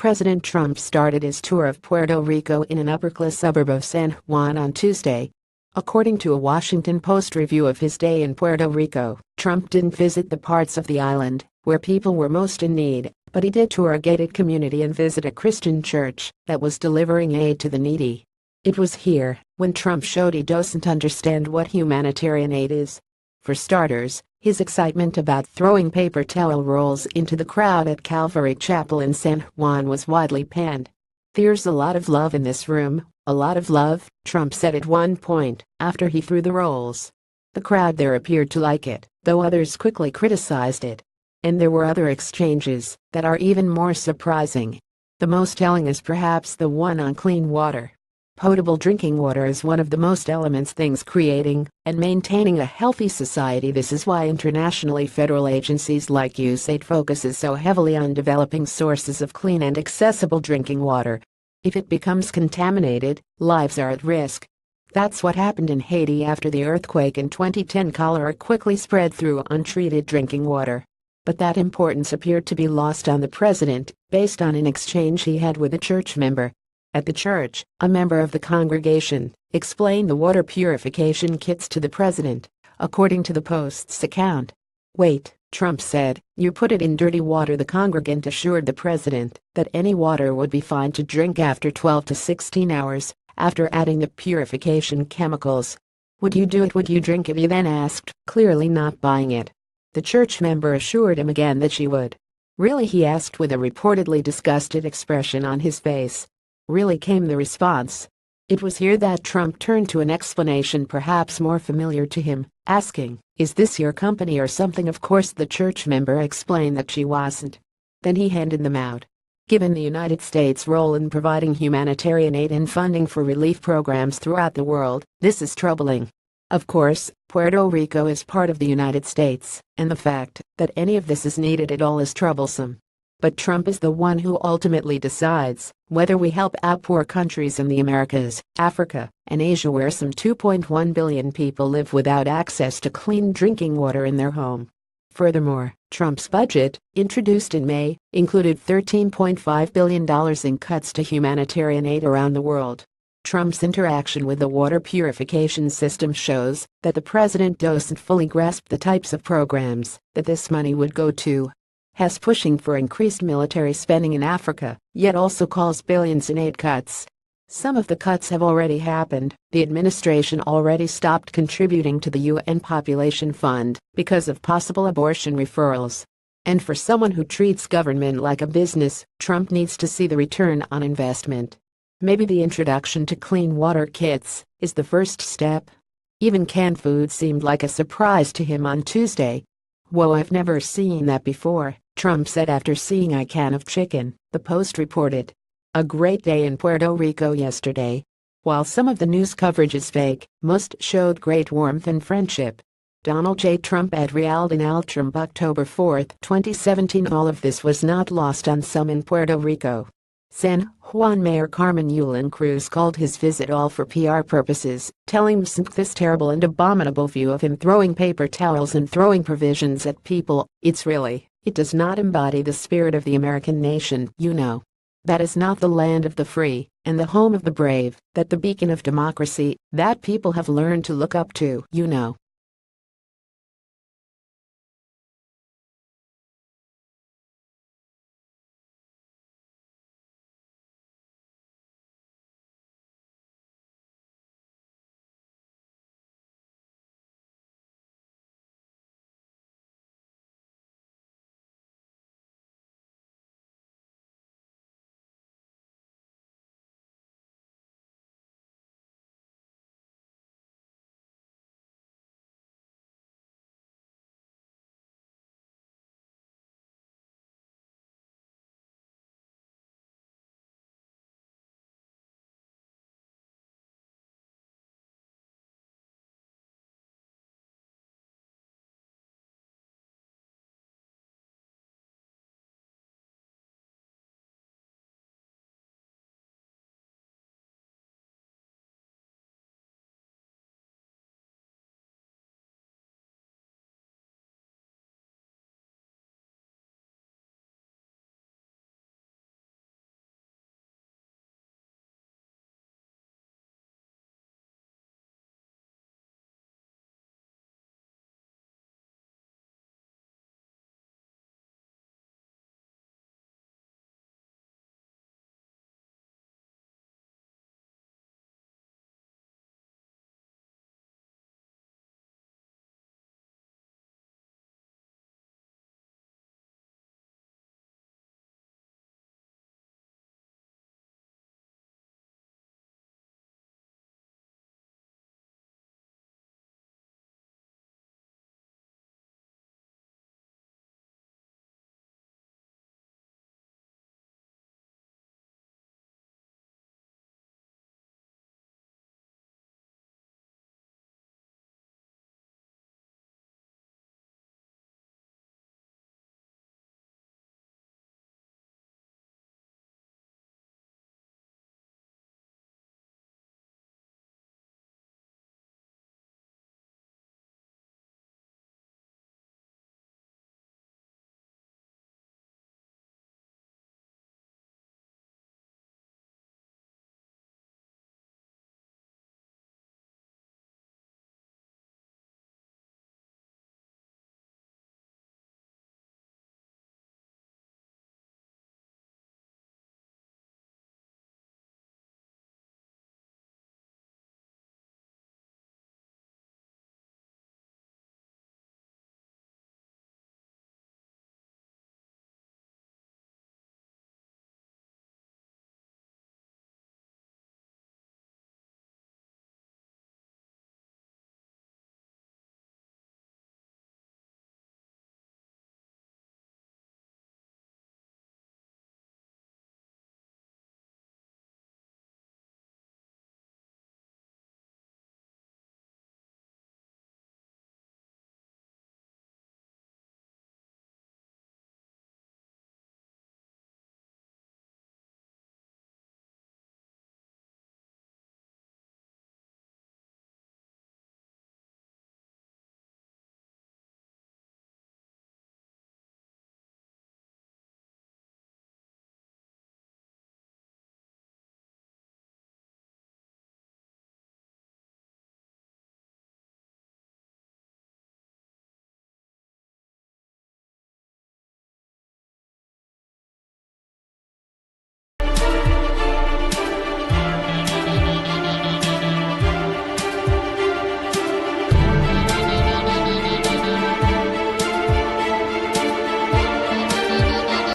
President Trump started his tour of Puerto Rico in an upper-class suburb of San Juan on Tuesday. According to a Washington Post review of his day in Puerto Rico, Trump didn't visit the parts of the island where people were most in need, but he did tour a gated community and visit a Christian church that was delivering aid to the needy. It was here when Trump showed he doesn't understand what humanitarian aid is. For starters, his excitement about throwing paper towel rolls into the crowd at Calvary Chapel in San Juan was widely panned. "There's a lot of love in this room, a lot of love," Trump said at one point after he threw the rolls. The crowd there appeared to like it, though others quickly criticized it. And there were other exchanges that are even more surprising. The most telling is perhaps the one on clean water. Potable drinking water is one of the most elemental things creating and maintaining a healthy society. This is why internationally federal agencies like USAID focuses so heavily on developing sources of clean and accessible drinking water. If it becomes contaminated, lives are at risk. That's what happened in Haiti after the earthquake in 2010. Cholera quickly spread through untreated drinking water. But that importance appeared to be lost on the president, based on an exchange he had with a church member. At the church, a member of the congregation explained the water purification kits to the president, according to the Post's account. "Wait," Trump said, "you put it in dirty water." The congregant assured the president that any water would be fine to drink after 12 to 16 hours, after adding the purification chemicals. "Would you do it? Would you drink it?" he then asked, clearly not buying it. The church member assured him again that she would. "Really?" he asked with a reportedly disgusted expression on his face. "Really?" came the response. It was here that Trump turned to an explanation perhaps more familiar to him, asking, "Is this your company or something?" Of course the church member explained that she wasn't. Then he handed them out. Given the United States' role in providing humanitarian aid and funding for relief programs throughout the world, this is troubling. Of course, Puerto Rico is part of the United States, and the fact that any of this is needed at all is troublesome. But Trump is the one who ultimately decides whether we help out poor countries in the Americas, Africa, and Asia, where some 2.1 billion people live without access to clean drinking water in their home. Furthermore, Trump's budget, introduced in May, included $13.5 billion in cuts to humanitarian aid around the world. Trump's interaction with the water purification system shows that the president doesn't fully grasp the types of programs that this money would go to. Has pushing for increased military spending in Africa, yet also calls billions in aid cuts. Some of the cuts have already happened. The administration already stopped contributing to the UN Population Fund because of possible abortion referrals. And for someone who treats government like a business, Trump needs to see the return on investment. Maybe the introduction to clean water kits is the first step. Even canned food seemed like a surprise to him on Tuesday. "Whoa, I've never seen that before," Trump said after seeing a can of chicken, the Post reported. A great day in Puerto Rico yesterday. While some of the news coverage is fake, most showed great warmth and friendship. Donald J. Trump at Real Donald Trump, October 4, 2017. All of this was not lost on some in Puerto Rico. San Juan Mayor Carmen Yulín Cruz called his visit all for PR purposes, telling this terrible and abominable view of him throwing paper towels and throwing provisions at people. It does not embody the spirit of the American nation, you know. That is not the land of the free and the home of the brave, that the beacon of democracy that people have learned to look up to, you know.